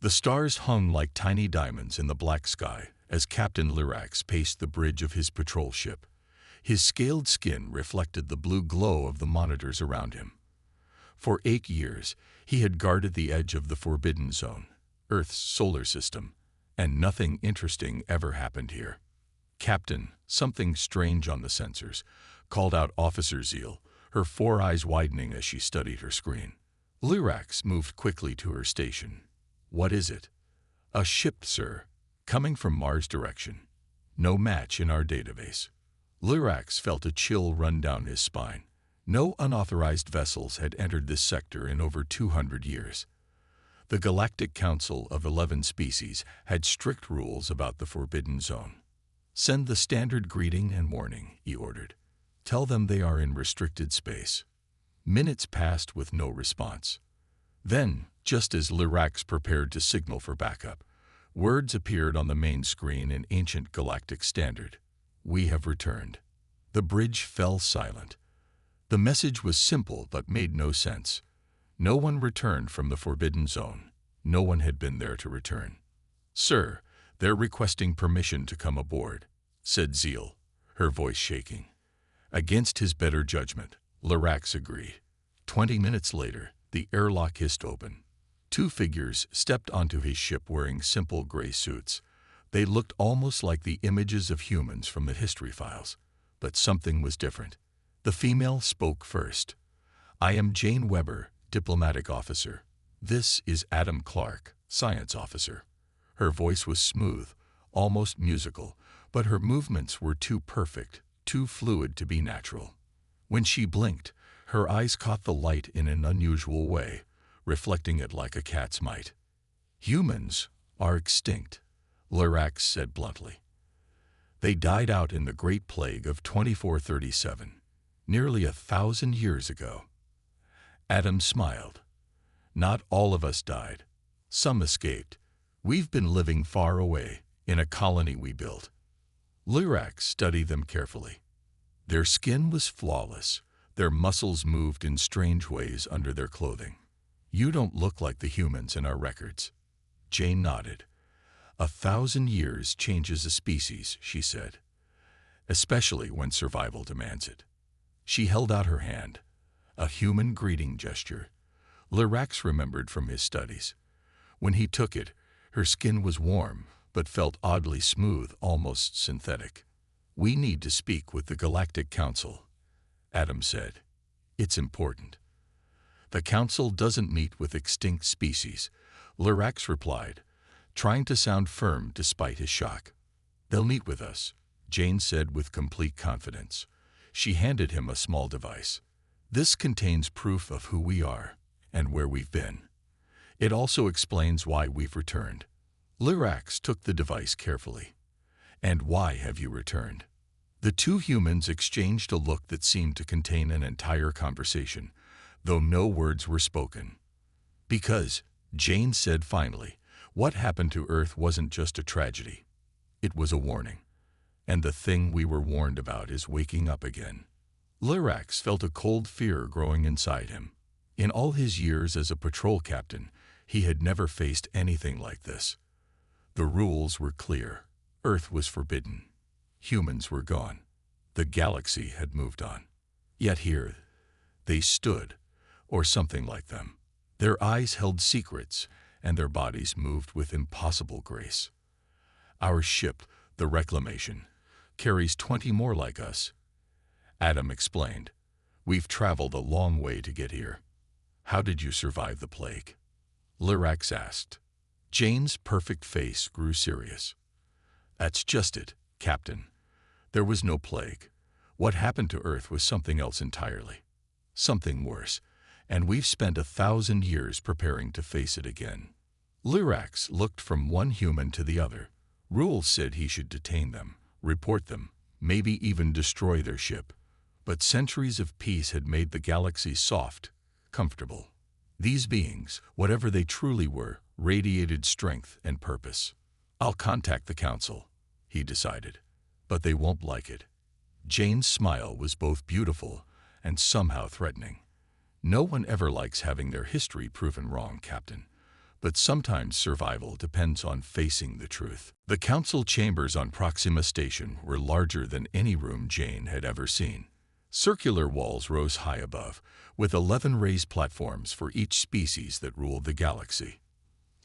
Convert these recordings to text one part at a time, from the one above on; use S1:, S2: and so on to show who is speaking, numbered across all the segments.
S1: The stars hung like tiny diamonds in the black sky as Captain Lyrax paced the bridge of his patrol ship. His scaled skin reflected the blue glow of the monitors around him. For 8 years, he had guarded the edge of the Forbidden Zone, Earth's solar system, and nothing interesting ever happened here. "Captain, something strange on the sensors," called out Officer Zeal, her 4 eyes widening as she studied her screen. Lyrax moved quickly to her station. "What is it?" "A ship, sir, coming from Mars direction. No match in our database." Lyrax felt a chill run down his spine. No unauthorized vessels had entered this sector in over 200 years. The Galactic Council of 11 species had strict rules about the Forbidden Zone. "Send the standard greeting and warning," he ordered. "Tell them they are in restricted space." Minutes passed with no response. Then, just as Lyrax prepared to signal for backup, words appeared on the main screen in ancient galactic standard. "We have returned." The bridge fell silent. The message was simple but made no sense. No one returned from the Forbidden Zone. No one had been there to return. "Sir, they're requesting permission to come aboard," said Zeal, her voice shaking. Against his better judgment, Lyrax agreed. 20 minutes later, the airlock hissed open. 2 figures stepped onto his ship wearing simple gray suits. They looked almost like the images of humans from the history files, but something was different. The female spoke first. "I am Jane Weber, diplomatic officer. This is Adam Clark, science officer." Her voice was smooth, almost musical, but her movements were too perfect, too fluid to be natural. When she blinked, her eyes caught the light in an unusual way, reflecting it like a cat's might. "Humans are extinct," Lyrax said bluntly. "They died out in the Great Plague of 2437, nearly 1,000 years ago." Adam smiled. "Not all of us died. Some escaped. We've been living far away, in a colony we built." Lyrax studied them carefully. Their skin was flawless. Their muscles moved in strange ways under their clothing. "You don't look like the humans in our records." Jane nodded. 1,000 years changes a species," she said, "especially when survival demands it." She held out her hand, a human greeting gesture. Lyrax remembered from his studies. When he took it, her skin was warm, but felt oddly smooth, almost synthetic. "We need to speak with the Galactic Council," Adam said. "It's important." "The Council doesn't meet with extinct species," Lyrax replied, trying to sound firm despite his shock. "They'll meet with us," Jane said with complete confidence. She handed him a small device. "This contains proof of who we are and where we've been. It also explains why we've returned." Lyrax took the device carefully. "And why have you returned?" The 2 humans exchanged a look that seemed to contain an entire conversation, though no words were spoken. "Because," Jane said finally, "what happened to Earth wasn't just a tragedy. It was a warning. And the thing we were warned about is waking up again." Lyrax felt a cold fear growing inside him. In all his years as a patrol captain, he had never faced anything like this. The rules were clear. Earth was forbidden. Humans were gone. The galaxy had moved on. Yet here, they stood, or something like them. Their eyes held secrets, and their bodies moved with impossible grace. "Our ship, the Reclamation, carries 20 more like us," Adam explained. "We've traveled a long way to get here." "How did you survive the plague?" Lyrax asked. Jane's perfect face grew serious. "That's just it, Captain. There was no plague. What happened to Earth was something else entirely. Something worse, and we've spent 1,000 years preparing to face it again." Lyrax looked from one human to the other. Rules said he should detain them, report them, maybe even destroy their ship. But centuries of peace had made the galaxy soft, comfortable. These beings, whatever they truly were, radiated strength and purpose. "I'll contact the Council," he decided. "But they won't like it." Jane's smile was both beautiful and somehow threatening. "No one ever likes having their history proven wrong, Captain. but sometimes survival depends on facing the truth. The council chambers on Proxima Station were larger than any room Jane had ever seen. Circular walls rose high above, with 11 raised platforms for each species that ruled the galaxy.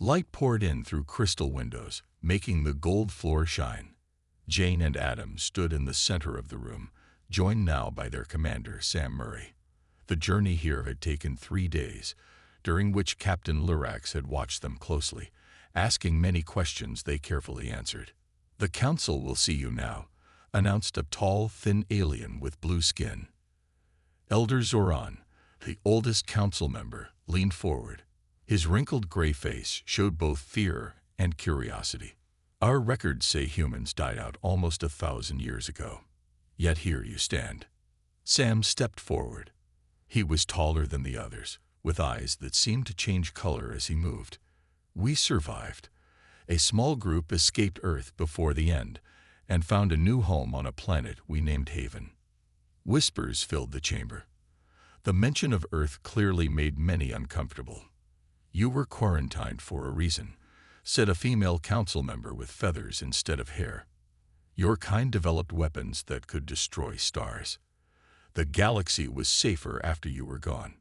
S1: Light poured in through crystal windows, making the gold floor shine. Jane and Adam stood in the center of the room, joined now by their commander, Sam Murray. The journey here had taken 3 days, during which Captain Lyrax had watched them closely, asking many questions they carefully answered. "The council will see you now," announced a tall, thin alien with blue skin. Elder Zoran, the oldest council member, leaned forward. His wrinkled gray face showed both fear and curiosity. "Our records say humans died out almost 1,000 years ago. Yet here you stand." Sam stepped forward. He was taller than the others, with eyes that seemed to change color as he moved. "We survived. A small group escaped Earth before the end and found a new home on a planet we named Haven." Whispers filled the chamber. The mention of Earth clearly made many uncomfortable. "You were quarantined for a reason," said a female council member with feathers instead of hair. "Your kind developed weapons that could destroy stars. The galaxy was safer after you were gone."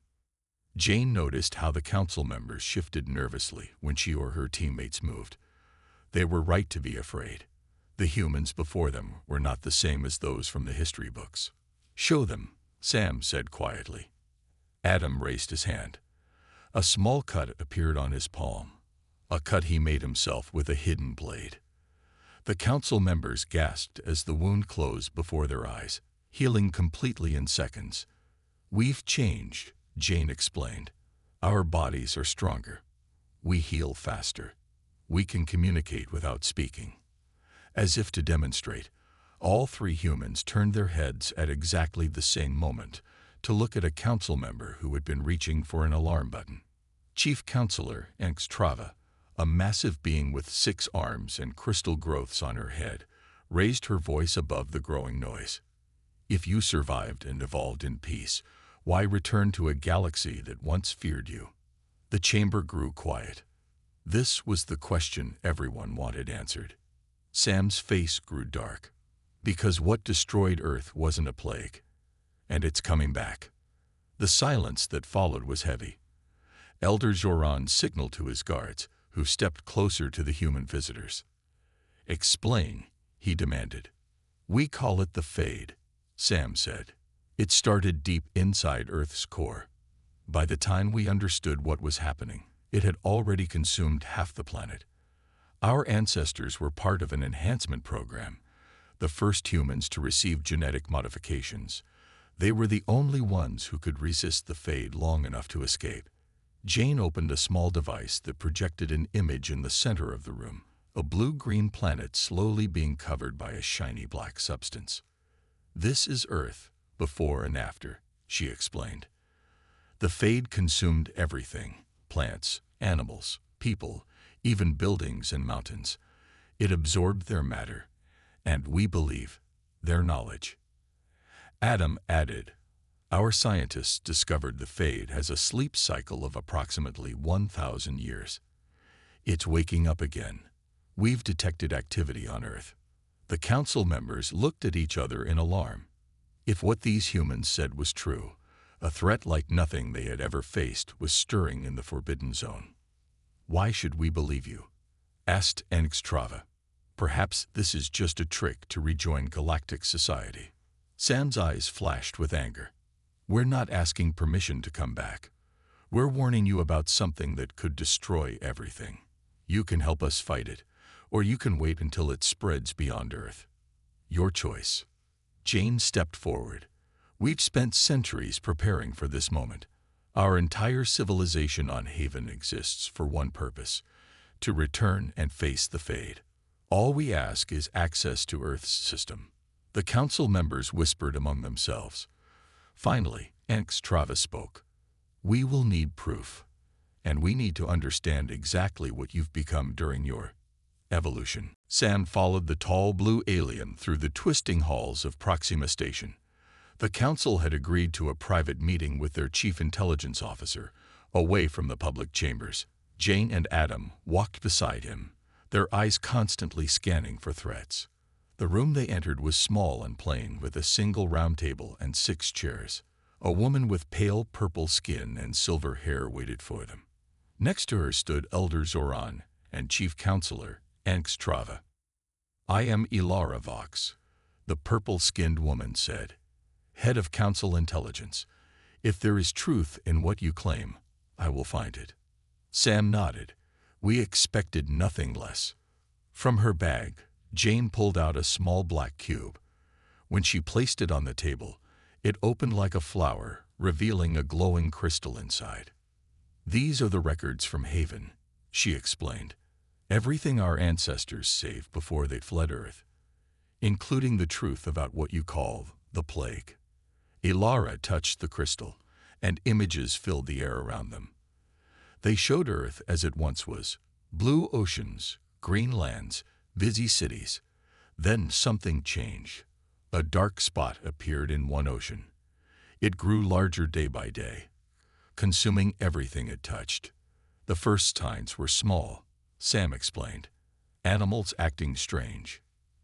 S1: Jane noticed how the council members shifted nervously when she or her teammates moved. They were right to be afraid. The humans before them were not the same as those from the history books. "Show them," Sam said quietly. Adam raised his hand. A small cut appeared on his palm, a cut he made himself with a hidden blade. The council members gasped as the wound closed before their eyes, healing completely in seconds. "We've changed," Jane explained. "Our bodies are stronger. We heal faster. We can communicate without speaking." As if to demonstrate, all 3 humans turned their heads at exactly the same moment to look at a council member who had been reaching for an alarm button. Chief Counselor Enxtrava, a massive being with 6 arms and crystal growths on her head, raised her voice above the growing noise. "If you survived and evolved in peace, why return to a galaxy that once feared you?" The chamber grew quiet. This was the question everyone wanted answered. Sam's face grew dark. "Because what destroyed Earth wasn't a plague. And it's coming back." The silence that followed was heavy. Elder Zoran signaled to his guards, who stepped closer to the human visitors. "Explain," he demanded. "We call it the Fade," Sam said. "It started deep inside Earth's core. By the time we understood what was happening, it had already consumed half the planet. Our ancestors were part of an enhancement program, the first humans to receive genetic modifications. They were the only ones who could resist the Fade long enough to escape." Jane opened a small device that projected an image in the center of the room, a blue-green planet slowly being covered by a shiny black substance. "This is Earth, before and after," she explained. "The Fade consumed everything: plants, animals, people, even buildings and mountains. It absorbed their matter, and, we believe, their knowledge." Adam added, "Our scientists discovered the Fade has a sleep cycle of approximately 1,000 years. It's waking up again. We've detected activity on Earth." The council members looked at each other in alarm. If what these humans said was true, a threat like nothing they had ever faced was stirring in the Forbidden Zone. "Why should we believe you?" asked Enxtrava. "Perhaps this is just a trick to rejoin galactic society." Sam's eyes flashed with anger. "We're not asking permission to come back. We're warning you about something that could destroy everything. You can help us fight it, or you can wait until it spreads beyond Earth. Your choice." Jane stepped forward. "We've spent centuries preparing for this moment. Our entire civilization on Haven exists for one purpose: to return and face the Fade. All we ask is access to Earth's system." The council members whispered among themselves. Finally, Enxtrava spoke. "We will need proof, and we need to understand exactly what you've become during your evolution." Sam followed the tall blue alien through the twisting halls of Proxima Station. The council had agreed to a private meeting with their chief intelligence officer, away from the public chambers. Jane and Adam walked beside him, their eyes constantly scanning for threats. The room they entered was small and plain, with a single round table and 6 chairs. A woman with pale purple skin and silver hair waited for them. Next to her stood Elder Zoran and Chief Counselor Angstrava. "I am Ilara Vox," the purple-skinned woman said, "Head of Council Intelligence. If there is truth in what you claim, I will find it." Sam nodded. "We expected nothing less." From her bag, Jane pulled out a small black cube. When she placed it on the table, it opened like a flower, revealing a glowing crystal inside. "These are the records from Haven," she explained. "Everything our ancestors saved before they fled Earth, including the truth about what you call the plague." Ilara touched the crystal, and images filled the air around them. They showed Earth as it once was: blue oceans, green lands, busy cities. Then something changed. A dark spot appeared in one ocean. It grew larger day by day, consuming everything it touched. The first signs were small, Sam explained. Animals acting strange.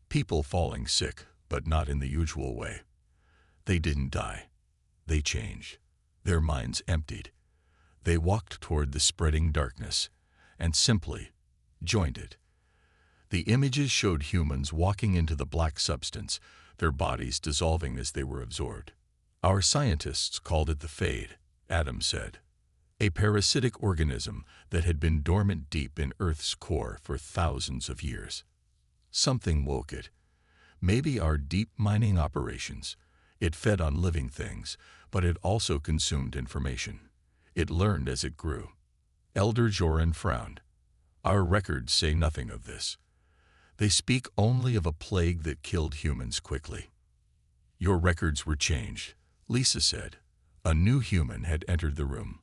S1: People falling sick, but not in the usual way. They didn't die. They changed. Their minds emptied. They walked toward the spreading darkness and simply joined it. The images showed humans walking into the black substance, their bodies dissolving as they were absorbed. "Our scientists called it the Fade," Adam said. "A parasitic organism that had been dormant deep in Earth's core for thousands of years. Something woke it. Maybe our deep mining operations. It fed on living things, but it also consumed information. It learned as it grew." Elder Joran frowned. "Our records say nothing of this. They speak only of a plague that killed humans quickly." "Your records were changed," Lisa said. A new human had entered the room.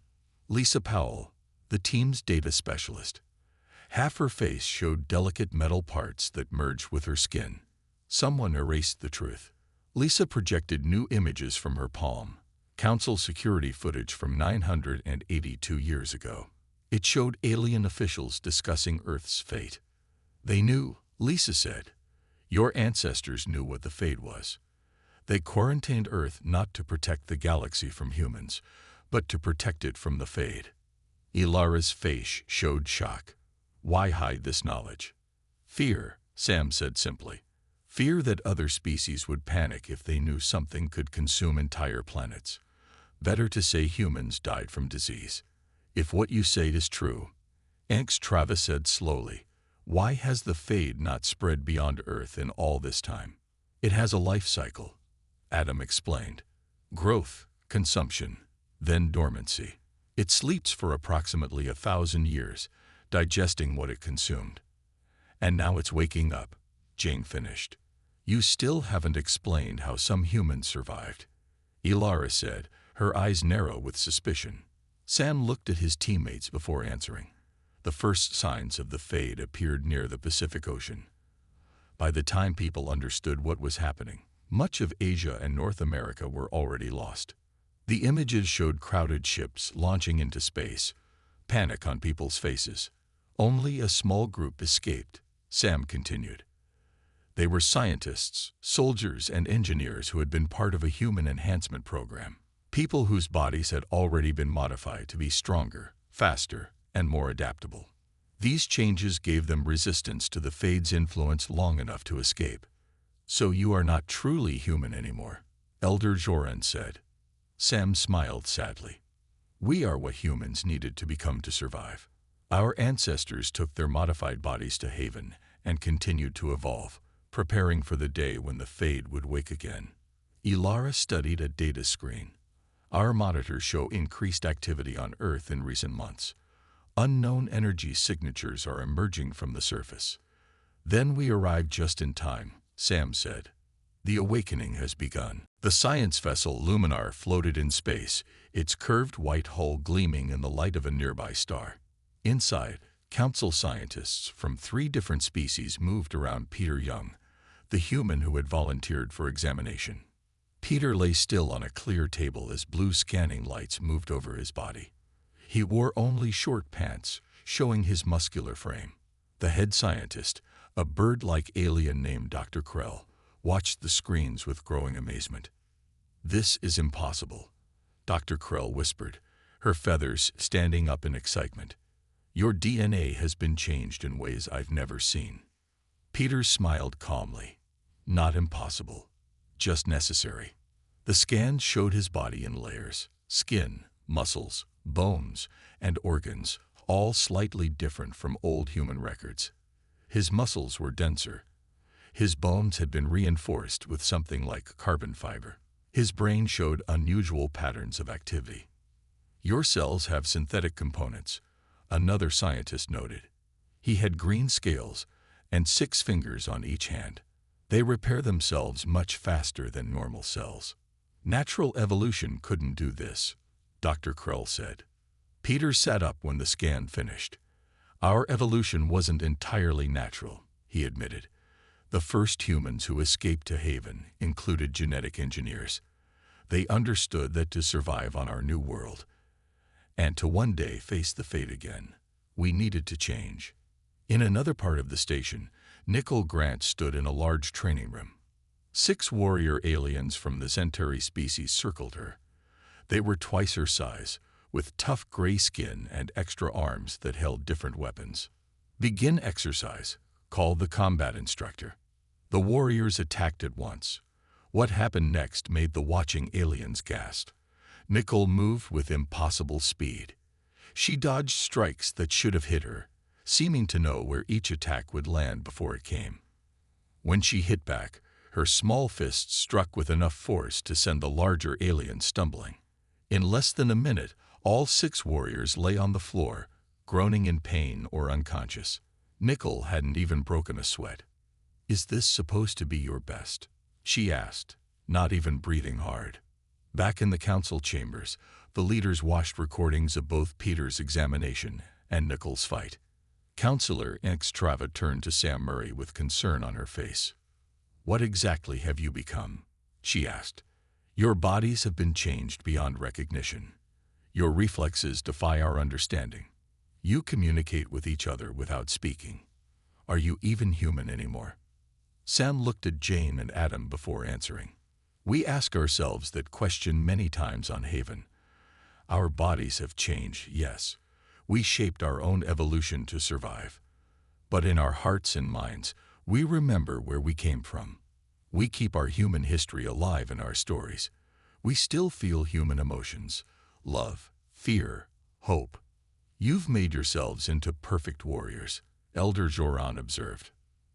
S1: Lisa Powell, the team's data specialist. Half her face showed delicate metal parts that merged with her skin. Someone erased the truth. Lisa projected new images from her palm. Council security footage from 982 years ago. It showed alien officials discussing Earth's fate. "They knew," Lisa said. "Your ancestors knew what the Fade was. They quarantined Earth not to protect the galaxy from humans, but to protect it from the Fade." Ilara's face showed shock. "Why hide this knowledge?" "Fear," Sam said simply. "Fear that other species would panic if they knew something could consume entire planets. Better to say humans died from disease. If what you say is true," Angstrava said slowly, "why has the Fade not spread beyond Earth in all this time?" "It has a life cycle," Adam explained. "Growth, consumption, then dormancy. It sleeps for approximately 1,000 years, digesting what it consumed. And now it's waking up," Jane finished. "You still haven't explained how some humans survived," Ilara said, her eyes narrow with suspicion. Sam looked at his teammates before answering. The first signs of the Fade appeared near the Pacific Ocean. By the time people understood what was happening, much of Asia and North America were already lost. The images showed crowded ships launching into space, panic on people's faces. "Only a small group escaped," Sam continued. "They were scientists, soldiers, and engineers who had been part of a human enhancement program. People whose bodies had already been modified to be stronger, faster, and more adaptable. These changes gave them resistance to the Fade's influence long enough to escape." "So you are not truly human anymore," Elder Joran said. Sam smiled sadly. "We are what humans needed to become to survive. Our ancestors took their modified bodies to Haven and continued to evolve, preparing for the day when the Fade would wake again." Ilara studied a data screen. "Our monitors show increased activity on Earth in recent months. Unknown energy signatures are emerging from the surface." "Then we arrived just in time," Sam said. "The awakening has begun." The science vessel Luminar floated in space, its curved white hull gleaming in the light of a nearby star. Inside, Council scientists from 3 different species moved around Peter Young, the human who had volunteered for examination. Peter lay still on a clear table as blue scanning lights moved over his body. He wore only short pants, showing his muscular frame. The head scientist, a bird-like alien named Dr. Krell, watched the screens with growing amazement. "This is impossible," Dr. Krell whispered, her feathers standing up in excitement. "Your DNA has been changed in ways I've never seen." Peter smiled calmly. "Not impossible, just necessary." The scans showed his body in layers: skin, muscles, bones, and organs, all slightly different from old human records. His muscles were denser. His bones had been reinforced with something like carbon fiber. His brain showed unusual patterns of activity. "Your cells have synthetic components," another scientist noted. He had green scales and 6 fingers on each hand. "They repair themselves much faster than normal cells." "Natural evolution couldn't do this," Dr. Krell said. Peter sat up when the scan finished. "Our evolution wasn't entirely natural," he admitted. "The first humans who escaped to Haven included genetic engineers. They understood that to survive on our new world, and to one day face the fate again, we needed to change." In another part of the station, Nicole Grant stood in a large training room. 6 warrior aliens from the Centauri species circled her. They were twice her size, with tough gray skin and extra arms that held different weapons. "Begin exercise," called the combat instructor. The warriors attacked at once. What happened next made the watching aliens gasp. Nicole moved with impossible speed. She dodged strikes that should have hit her, seeming to know where each attack would land before it came. When she hit back, her small fist struck with enough force to send the larger alien stumbling. In less than a minute, all 6 warriors lay on the floor, groaning in pain or unconscious. Nicole hadn't even broken a sweat. "Is this supposed to be your best?" she asked, not even breathing hard. Back in the council chambers, the leaders watched recordings of both Peter's examination and Nicole's fight. Counselor Extrava turned to Sam Murray with concern on her face. "What exactly have you become?" she asked. "Your bodies have been changed beyond recognition. Your reflexes defy our understanding. You communicate with each other without speaking. Are you even human anymore?" Sam looked at Jane and Adam before answering. "We ask ourselves that question many times on Haven. Our bodies have changed, yes. We shaped our own evolution to survive. But in our hearts and minds, we remember where we came from. We keep our human history alive in our stories. We still feel human emotions: love, fear, hope. You've made yourselves into perfect warriors," Elder Joran observed.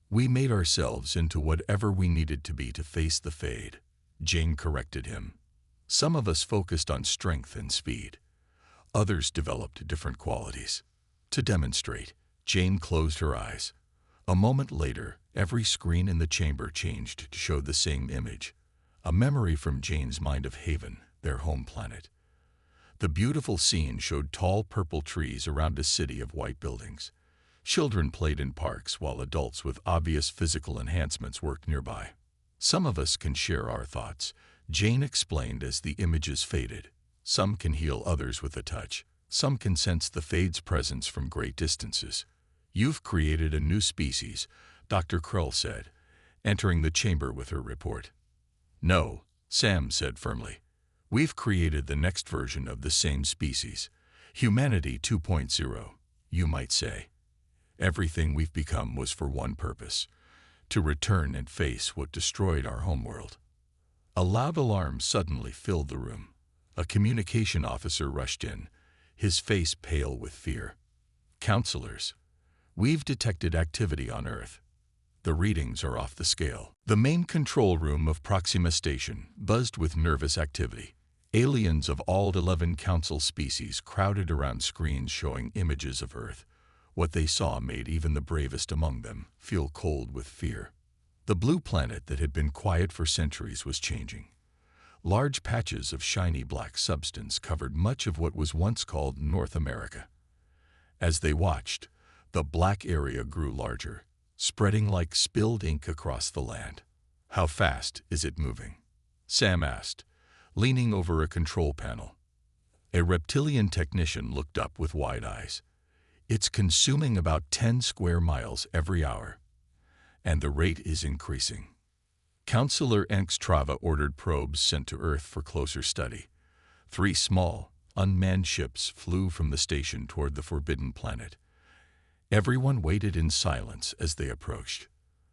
S1: "We made ourselves into whatever we needed to be to face the fade," Jane corrected him. "Some of us focused on strength and speed. Others developed different qualities." To demonstrate, Jane closed her eyes. A moment later, every screen in the chamber changed to show the same image, a memory from Jane's mind of Haven, their home planet. The beautiful scene showed tall purple trees around a city of white buildings. Children played in parks while adults with obvious physical enhancements worked nearby. "Some of us can share our thoughts," Jane explained as the images faded. "Some can heal others with a touch. Some can sense the fade's presence from great distances. You've created a new species," Dr. Krell said, entering the chamber with her report. "No," Sam said firmly. "We've created the next version of the same species. Humanity 2.0, you might say. Everything we've become was for one purpose: to return and face what destroyed our homeworld." A loud alarm suddenly filled the room. A communication officer rushed in, his face pale with fear. "Counselors, we've detected activity on Earth. The readings are off the scale." The main control room of Proxima Station buzzed with nervous activity. Aliens of all 11 council species crowded around screens showing images of Earth. What they saw made even the bravest among them feel cold with fear. The blue planet that had been quiet for centuries was changing. Large patches of shiny black substance covered much of what was once called North America. As they watched, the black area grew larger, spreading like spilled ink across the land. "How fast is it moving?" Sam asked, leaning over a control panel. A reptilian technician looked up with wide eyes. It's consuming about 10 square miles every hour, and the rate is increasing. Counselor Engstrava ordered probes sent to Earth for closer study. 3 small, unmanned ships flew from the station toward the forbidden planet. Everyone waited in silence as they approached.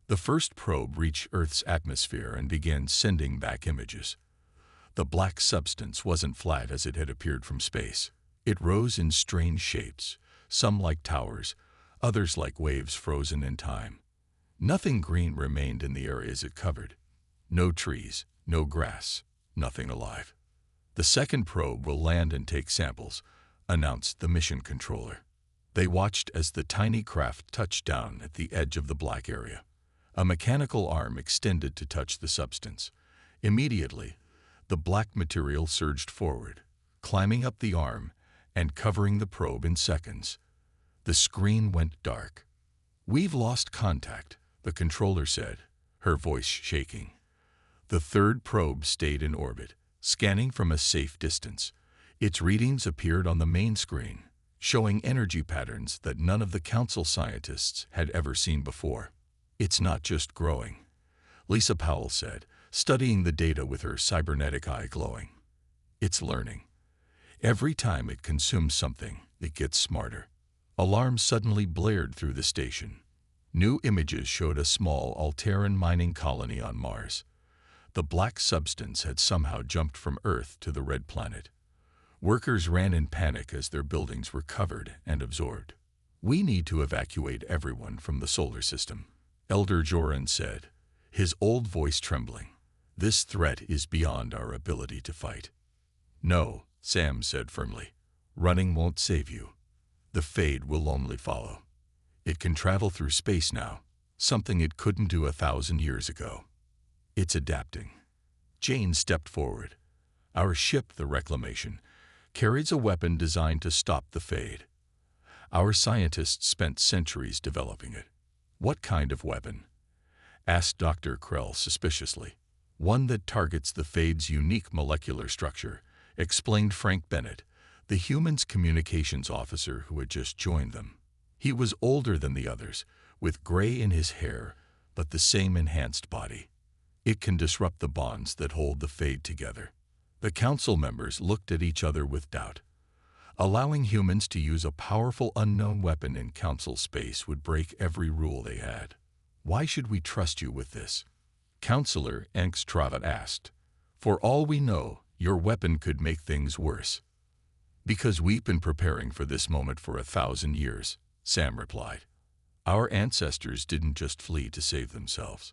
S1: The first probe reached Earth's atmosphere and began sending back images. The black substance wasn't flat as it had appeared from space. It rose in strange shapes, some like towers, others like waves frozen in time. Nothing green remained in the areas it covered. No trees, no grass, nothing alive. "The second probe will land and take samples," announced the mission controller. They watched as the tiny craft touched down at the edge of the black area. A mechanical arm extended to touch the substance. Immediately, the black material surged forward, climbing up the arm and covering the probe in seconds. The screen went dark. "We've lost contact," the controller said, her voice shaking. The third probe stayed in orbit, scanning from a safe distance. Its readings appeared on the main screen, showing energy patterns that none of the Council scientists had ever seen before. "It's not just growing," Lisa Powell said, studying the data with her cybernetic eye glowing. "It's learning. Every time it consumes something, it gets smarter." Alarms suddenly blared through the station. New images showed a small Alteran mining colony on Mars. The black substance had somehow jumped from Earth to the red planet. Workers ran in panic as their buildings were covered and absorbed. "We need to evacuate everyone from the solar system," Elder Joran said, his old voice trembling. "This threat is beyond our ability to fight." "No," Sam said firmly. "Running won't save you. The Fade will only follow. It can travel through space now, something it couldn't do 1,000 years ago. It's adapting." Jane stepped forward. "Our ship, the Reclamation, carries a weapon designed to stop the Fade. Our scientists spent centuries developing it." "What kind of weapon?" asked Dr. Krell suspiciously. "One that targets the Fade's unique molecular structure," explained Frank Bennett, the humans' communications officer who had just joined them. He was older than the others, with gray in his hair, but the same enhanced body. "It can disrupt the bonds that hold the Fade together." The council members looked at each other with doubt. Allowing humans to use a powerful unknown weapon in council space would break every rule they had. "Why should we trust you with this?" Counselor Engstrava asked. "For all we know, your weapon could make things worse." "Because we've been preparing for this moment for 1,000 years, Sam replied. "Our ancestors didn't just flee to save themselves.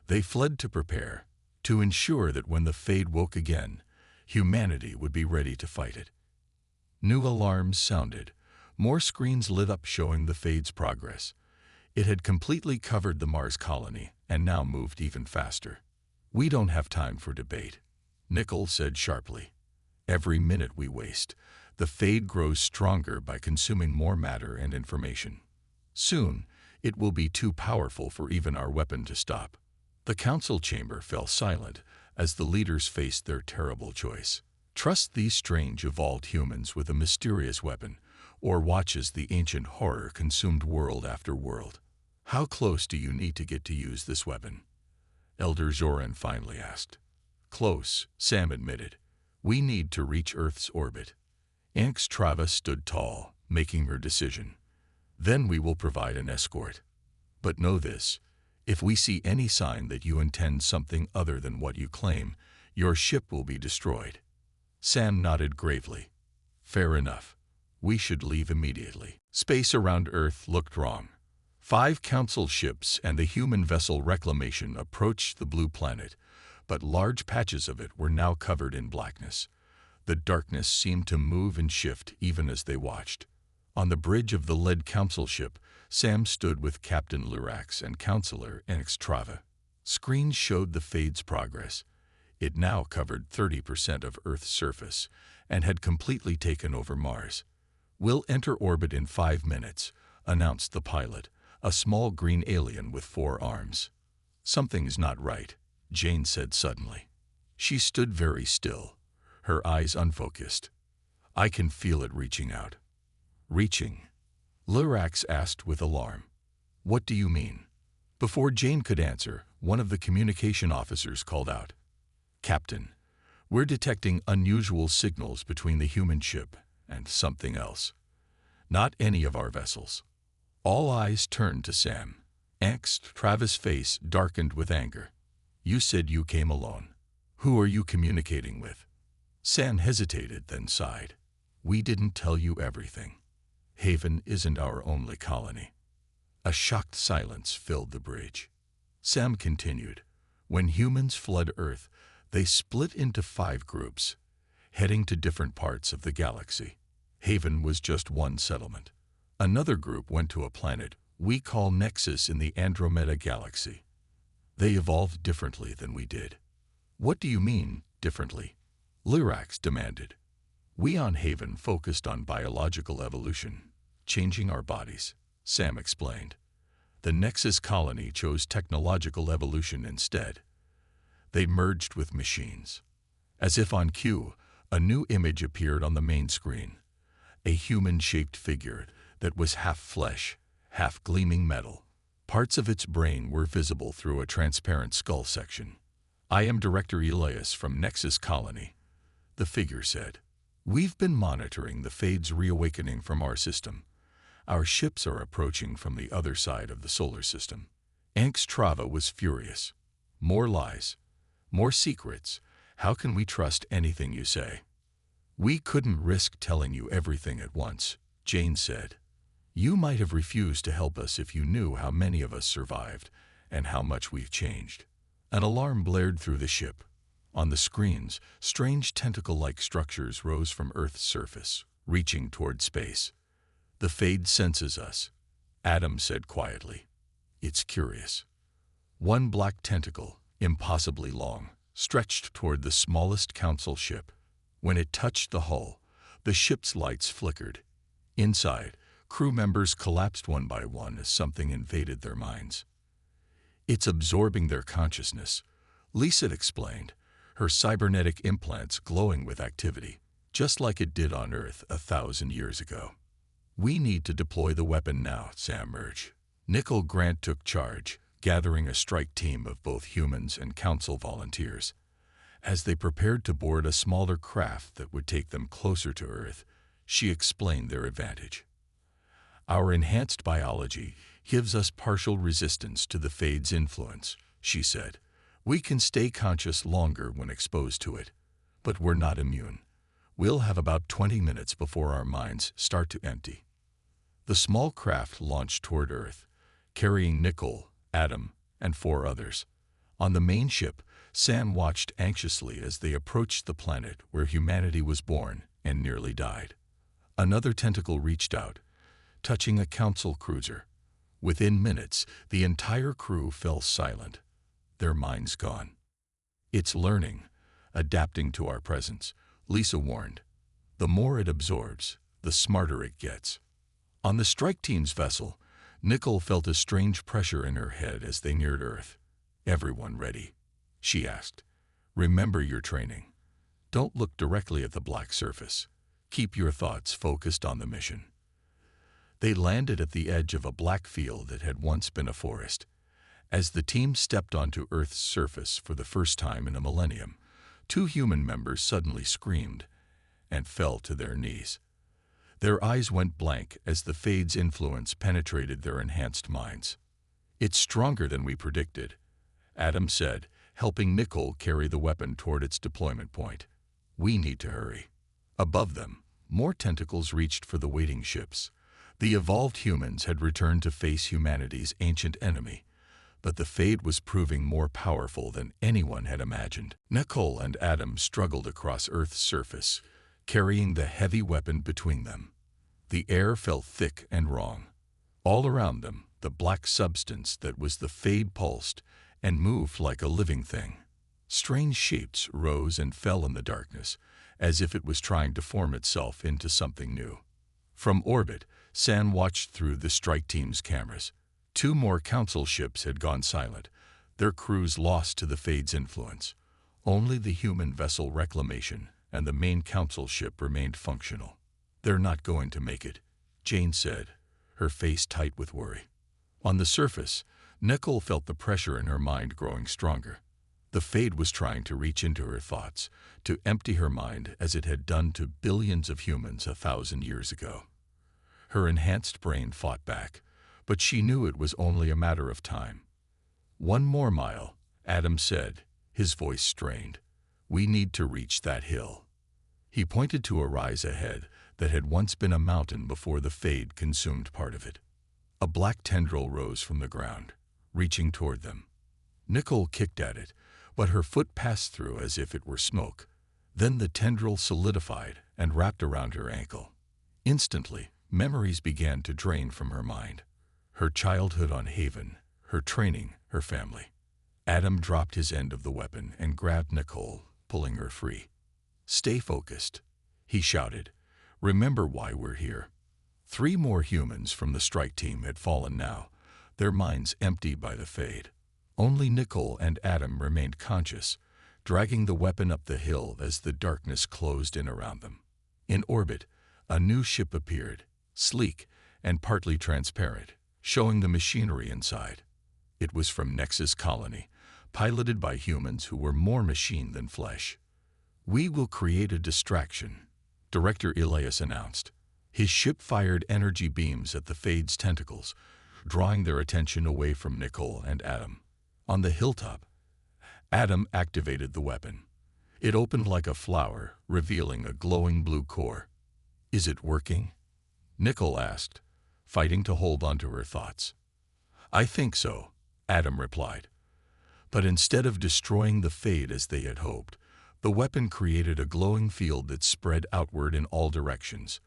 S1: They fled to prepare, to ensure that when the Fade woke again, humanity would be ready to fight it." New alarms sounded. More screens lit up showing the Fade's progress. It had completely covered the Mars colony and now moved even faster. "We don't have time for debate," Nichols said sharply. "Every minute we waste, the Fade grows stronger by consuming more matter and information. Soon, it will be too powerful for even our weapon to stop." The council chamber fell silent as the leaders faced their terrible choice. Trust these strange evolved humans with a mysterious weapon, or watch as the ancient horror consumed world after world. "How close do you need to get to use this weapon?" Elder Zoran finally asked. "Close," Sam admitted. "We need to reach Earth's orbit." Engstrava stood tall, making her decision. "Then we will provide an escort. But know this, if we see any sign that you intend something other than what you claim, your ship will be destroyed." Sam nodded gravely. "Fair enough. We should leave immediately." Space around Earth looked wrong. 5 council ships and the human vessel Reclamation approached the blue planet, but large patches of it were now covered in blackness. The darkness seemed to move and shift even as they watched. On the bridge of the lead council ship, Sam stood with Captain Lurax and Counselor Engstrava. Screens showed the Fade's progress. It now covered 30% of Earth's surface and had completely taken over Mars. "We'll enter orbit in 5 minutes, announced the pilot, a small green alien with 4 arms. "Something's not right," Jane said suddenly. She stood very still, her eyes unfocused. "I can feel it reaching out." "Reaching?" Lyrax asked with alarm. What do you mean? Before Jane could answer, one of the communication officers called out. Captain, we're detecting unusual signals between the human ship and something else. Not any of our vessels. All eyes turned to Sam. Travis' face darkened with anger. You said you came alone. Who are you communicating with? Sam hesitated, then sighed. We didn't tell you everything. Haven isn't our only colony. A shocked silence filled the bridge. Sam continued. When humans flood Earth, they split into 5 groups, heading to different parts of the galaxy. Haven was just one settlement. Another group went to a planet we call Nexus in the Andromeda Galaxy. They evolved differently than we did. What do you mean, differently? Lyrax demanded. We on Haven focused on biological evolution, changing our bodies, Sam explained. The Nexus colony chose technological evolution instead. They merged with machines. As if on cue, a new image appeared on the main screen. A human-shaped figure that was half flesh, half gleaming metal. Parts of its brain were visible through a transparent skull section. I am Director Elias from Nexus Colony, the figure said. We've been monitoring the Fade's reawakening from our system. Our ships are approaching from the other side of the solar system. Trava was furious. More lies. More secrets. How can we trust anything you say? We couldn't risk telling you everything at once, Jane said. You might have refused to help us if you knew how many of us survived and how much we've changed. An alarm blared through the ship. On the screens, strange tentacle-like structures rose from Earth's surface, reaching toward space. The Fade senses us, Adam said quietly. It's curious. One black tentacle, impossibly long, stretched toward the smallest council ship. When it touched the hull, the ship's lights flickered. Inside, crew members collapsed one by one as something invaded their minds. It's absorbing their consciousness, Lisa explained, her cybernetic implants glowing with activity, just like it did on Earth 1,000 years ago. We need to deploy the weapon now, Sam urged. Nicole Grant took charge, gathering a strike team of both humans and council volunteers. As they prepared to board a smaller craft that would take them closer to Earth, she explained their advantage. Our enhanced biology gives us partial resistance to the Fade's influence, she said. We can stay conscious longer when exposed to it, but we're not immune. We'll have about 20 minutes before our minds start to empty. The small craft launched toward Earth, carrying Nicole, Adam, and 4 others. On the main ship, Sam watched anxiously as they approached the planet where humanity was born and nearly died. Another tentacle reached out, touching a council cruiser. Within minutes, the entire crew fell silent, their minds gone. It's learning, adapting to our presence, Lisa warned. The more it absorbs, the smarter it gets. On the strike team's vessel, Nicole felt a strange pressure in her head as they neared Earth. Everyone ready? She asked. Remember your training. Don't look directly at the black surface. Keep your thoughts focused on the mission. They landed at the edge of a black field that had once been a forest. As the team stepped onto Earth's surface for the first time in a millennium, 2 human members suddenly screamed and fell to their knees. Their eyes went blank as the Fade's influence penetrated their enhanced minds. It's stronger than we predicted, Adam said, helping Nicole carry the weapon toward its deployment point. We need to hurry. Above them, more tentacles reached for the waiting ships. The evolved humans had returned to face humanity's ancient enemy, but the Fade was proving more powerful than anyone had imagined. Nicole and Adam struggled across Earth's surface, carrying the heavy weapon between them. The air felt thick and wrong. All around them, the black substance that was the Fade pulsed and moved like a living thing. Strange shapes rose and fell in the darkness, as if it was trying to form itself into something new. From orbit, Sam watched through the strike team's cameras. 2 more council ships had gone silent, their crews lost to the Fade's influence. Only the human vessel Reclamation and the main council ship remained functional. They're not going to make it, Jane said, her face tight with worry. On the surface, Nicole felt the pressure in her mind growing stronger. The Fade was trying to reach into her thoughts, to empty her mind as it had done to billions of humans 1,000 years ago. Her enhanced brain fought back, but she knew it was only a matter of time. "One more mile," Adam said, his voice strained. "We need to reach that hill." He pointed to a rise ahead that had once been a mountain before the Fade consumed part of it. A black tendril rose from the ground, reaching toward them. Nicole kicked at it, but her foot passed through as if it were smoke. Then the tendril solidified and wrapped around her ankle. Instantly, memories began to drain from her mind. Her childhood on Haven, her training, her family. Adam dropped his end of the weapon and grabbed Nicole, pulling her free. "Stay focused," he shouted. "Remember why we're here." 3 more humans from the strike team had fallen now, their minds emptied by the Fade. Only Nicole and Adam remained conscious, dragging the weapon up the hill as the darkness closed in around them. In orbit, a new ship appeared, sleek and partly transparent, showing the machinery inside. It was from Nexus Colony, piloted by humans who were more machine than flesh. "We will create a distraction," Director Elias announced. His ship fired energy beams at the Fade's tentacles, drawing their attention away from Nicole and Adam. On the hilltop, Adam activated the weapon. It opened like a flower, revealing a glowing blue core. "Is it working?" Nicole asked, fighting to hold onto her thoughts. "I think so," Adam replied. But instead of destroying the Fade as they had hoped, the weapon created a glowing field that spread outward in all directions.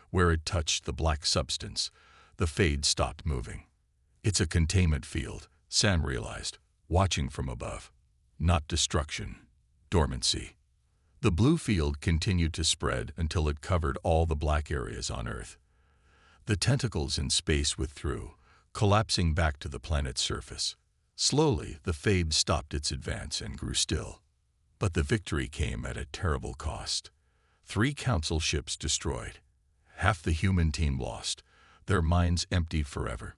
S1: Where it touched the black substance, the Fade stopped moving. "It's a containment field," Sam realized, watching from above. "Not destruction, dormancy." The blue field continued to spread until it covered all the black areas on Earth. The tentacles in space withdrew, collapsing back to the planet's surface. Slowly, the Fade stopped its advance and grew still. But the victory came at a terrible cost. 3 council ships destroyed. Half the human team lost, their minds emptied forever.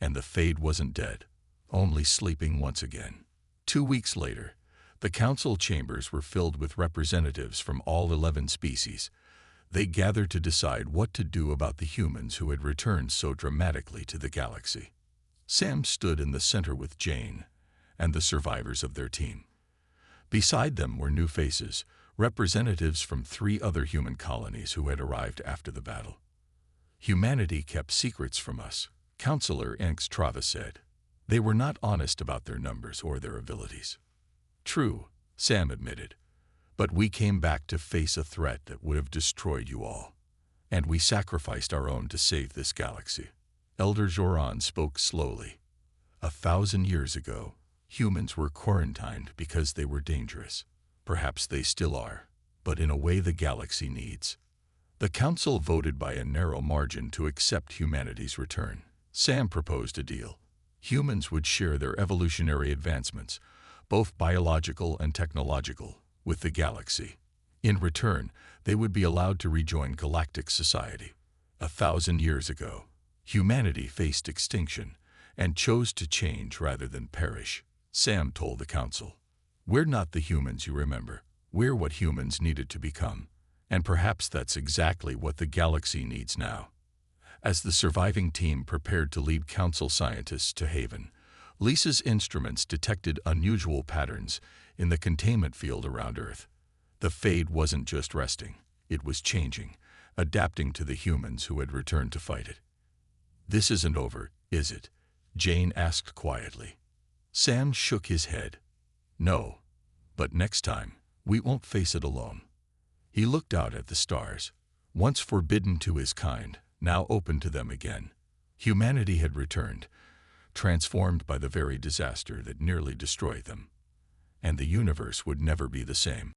S1: And the Fade wasn't dead, only sleeping once again. 2 weeks later, the council chambers were filled with representatives from all 11 species. They gathered to decide what to do about the humans who had returned so dramatically to the galaxy. Sam stood in the center with Jane and the survivors of their team. Beside them were new faces, representatives from 3 other human colonies who had arrived after the battle. "Humanity kept secrets from us," Counselor Enx Travis said. "They were not honest about their numbers or their abilities." "True," Sam admitted. "But we came back to face a threat that would have destroyed you all. And we sacrificed our own to save this galaxy." Elder Joran spoke slowly. 1,000 years ago, humans were quarantined because they were dangerous. Perhaps they still are, but in a way the galaxy needs. The council voted by a narrow margin to accept humanity's return. Sam proposed a deal. Humans would share their evolutionary advancements, both biological and technological, with the galaxy. In return, they would be allowed to rejoin galactic society. 1,000 years ago, humanity faced extinction and chose to change rather than perish, Sam told the council. "We're not the humans you remember. We're what humans needed to become. And perhaps that's exactly what the galaxy needs now." As the surviving team prepared to lead council scientists to Haven, Lisa's instruments detected unusual patterns in the containment field around Earth. The Fade wasn't just resting, it was changing, adapting to the humans who had returned to fight it. "This isn't over, is it?" Jane asked quietly. Sam shook his head. "No, but next time, we won't face it alone." He looked out at the stars, once forbidden to his kind, now open to them again. Humanity had returned, transformed by the very disaster that nearly destroyed them. And the universe would never be the same.